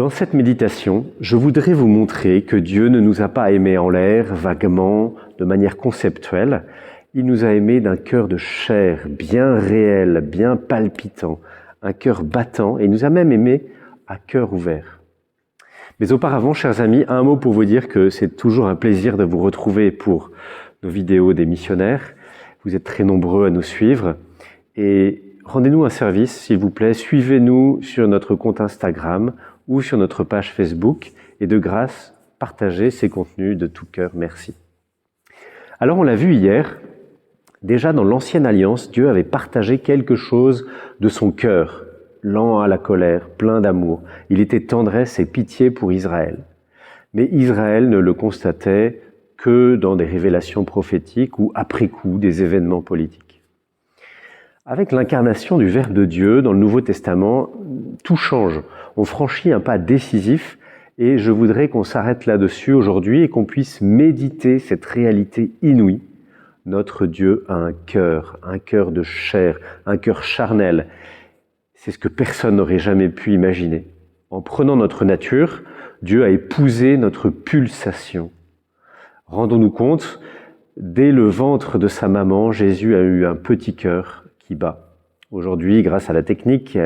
Dans cette méditation, je voudrais vous montrer que Dieu ne nous a pas aimés en l'air, vaguement, de manière conceptuelle. Il nous a aimés d'un cœur de chair, bien réel, bien palpitant, un cœur battant, et il nous a même aimés à cœur ouvert. Mais auparavant, chers amis, un mot pour vous dire que c'est toujours un plaisir de vous retrouver pour nos vidéos des missionnaires. Vous êtes très nombreux à nous suivre, et rendez-nous un service, s'il vous plaît, suivez-nous sur notre compte Instagram ou sur notre page Facebook, et de grâce, partagez ces contenus de tout cœur. Merci. Alors on l'a vu hier, déjà dans l'Ancienne Alliance, Dieu avait partagé quelque chose de son cœur, lent à la colère, plein d'amour. Il était tendresse et pitié pour Israël. Mais Israël ne le constatait que dans des révélations prophétiques ou après coup des événements politiques. Avec l'incarnation du Verbe de Dieu dans le Nouveau Testament, tout change. On franchit un pas décisif et je voudrais qu'on s'arrête là-dessus aujourd'hui et qu'on puisse méditer cette réalité inouïe. Notre Dieu a un cœur de chair, un cœur charnel. C'est ce que personne n'aurait jamais pu imaginer. En prenant notre nature, Dieu a épousé notre pulsation. Rendons-nous compte, dès le ventre de sa maman, Jésus a eu un petit cœur qui bat. Aujourd'hui, grâce à la technique,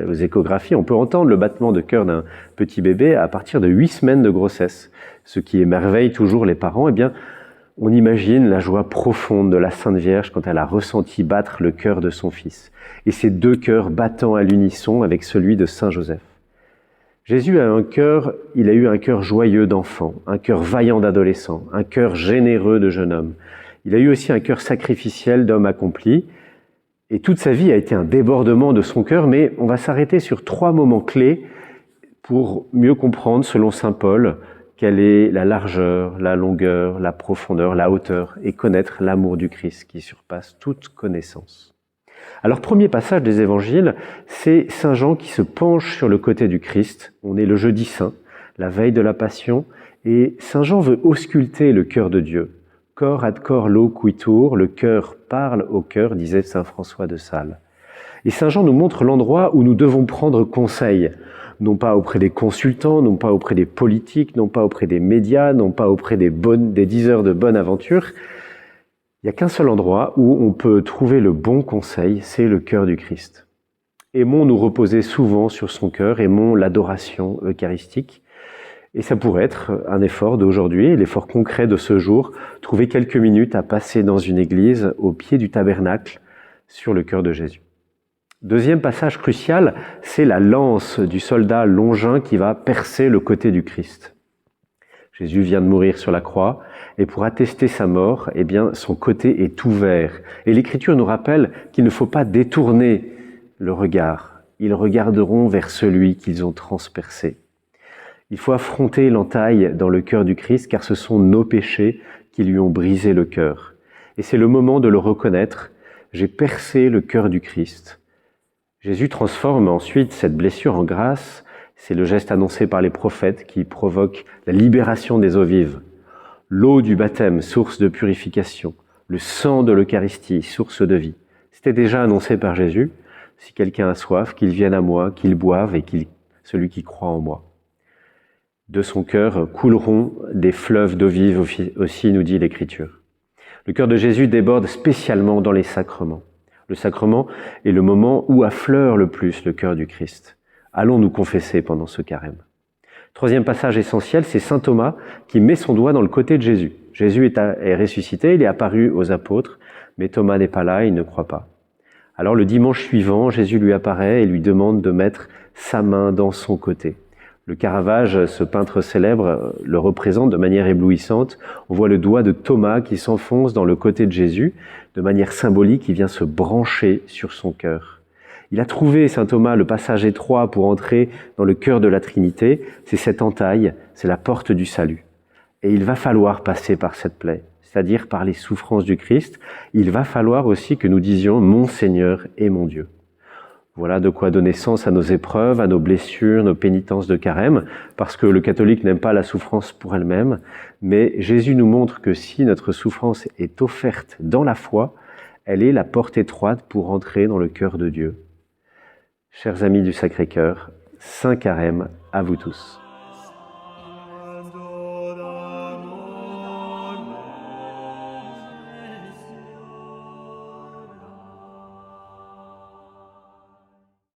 aux échographies, on peut entendre le battement de cœur d'un petit bébé à partir de 8 semaines de grossesse. Ce qui émerveille toujours les parents, eh bien, on imagine la joie profonde de la Sainte Vierge quand elle a ressenti battre le cœur de son fils. Et ces deux cœurs battant à l'unisson avec celui de Saint Joseph. Jésus a eu un cœur joyeux d'enfant, un cœur vaillant d'adolescent, un cœur généreux de jeune homme. Il a eu aussi un cœur sacrificiel d'homme accompli. Et toute sa vie a été un débordement de son cœur, mais on va s'arrêter sur 3 moments clés pour mieux comprendre, selon saint Paul, quelle est la largeur, la longueur, la profondeur, la hauteur, et connaître l'amour du Christ qui surpasse toute connaissance. Alors, premier passage des évangiles, c'est saint Jean qui se penche sur le côté du Christ. On est le jeudi saint, la veille de la Passion, et saint Jean veut ausculter le cœur de Dieu. Cor ad cor loquitur, le cœur parle au cœur, disait saint François de Sales. Et saint Jean nous montre l'endroit où nous devons prendre conseil, non pas auprès des consultants, non pas auprès des politiques, non pas auprès des médias, non pas auprès des diseurs de bonne aventure. Il n'y a qu'un seul endroit où on peut trouver le bon conseil, c'est le cœur du Christ. Aimons nous reposer souvent sur son cœur, aimons l'adoration eucharistique. Et ça pourrait être un effort d'aujourd'hui, l'effort concret de ce jour, trouver quelques minutes à passer dans une église au pied du tabernacle sur le cœur de Jésus. Deuxième passage crucial, c'est la lance du soldat longin qui va percer le côté du Christ. Jésus vient de mourir sur la croix et pour attester sa mort, eh bien, son côté est ouvert. Et l'Écriture nous rappelle qu'il ne faut pas détourner le regard. Ils regarderont vers celui qu'ils ont transpercé. Il faut affronter l'entaille dans le cœur du Christ car ce sont nos péchés qui lui ont brisé le cœur. Et c'est le moment de le reconnaître. J'ai percé le cœur du Christ. Jésus transforme ensuite cette blessure en grâce. C'est le geste annoncé par les prophètes qui provoque la libération des eaux vives. L'eau du baptême, source de purification. Le sang de l'Eucharistie, source de vie. C'était déjà annoncé par Jésus. Si quelqu'un a soif, qu'il vienne à moi, qu'il boive et celui qui croit en moi. De son cœur couleront des fleuves d'eau vive aussi, nous dit l'Écriture. Le cœur de Jésus déborde spécialement dans les sacrements. Le sacrement est le moment où affleure le plus le cœur du Christ. Allons nous confesser pendant ce carême. Troisième passage essentiel, c'est saint Thomas qui met son doigt dans le côté de Jésus. Jésus est ressuscité, il est apparu aux apôtres, mais Thomas n'est pas là, il ne croit pas. Alors le dimanche suivant, Jésus lui apparaît et lui demande de mettre sa main dans son côté. Le Caravage, ce peintre célèbre, le représente de manière éblouissante. On voit le doigt de Thomas qui s'enfonce dans le côté de Jésus. De manière symbolique, il vient se brancher sur son cœur. Il a trouvé, saint Thomas, le passage étroit pour entrer dans le cœur de la Trinité. C'est cette entaille, c'est la porte du salut. Et il va falloir passer par cette plaie, c'est-à-dire par les souffrances du Christ. Il va falloir aussi que nous disions « Mon Seigneur et mon Dieu ». Voilà de quoi donner sens à nos épreuves, à nos blessures, nos pénitences de carême, parce que le catholique n'aime pas la souffrance pour elle-même, mais Jésus nous montre que si notre souffrance est offerte dans la foi, elle est la porte étroite pour entrer dans le cœur de Dieu. Chers amis du Sacré-Cœur, Saint Carême à vous tous.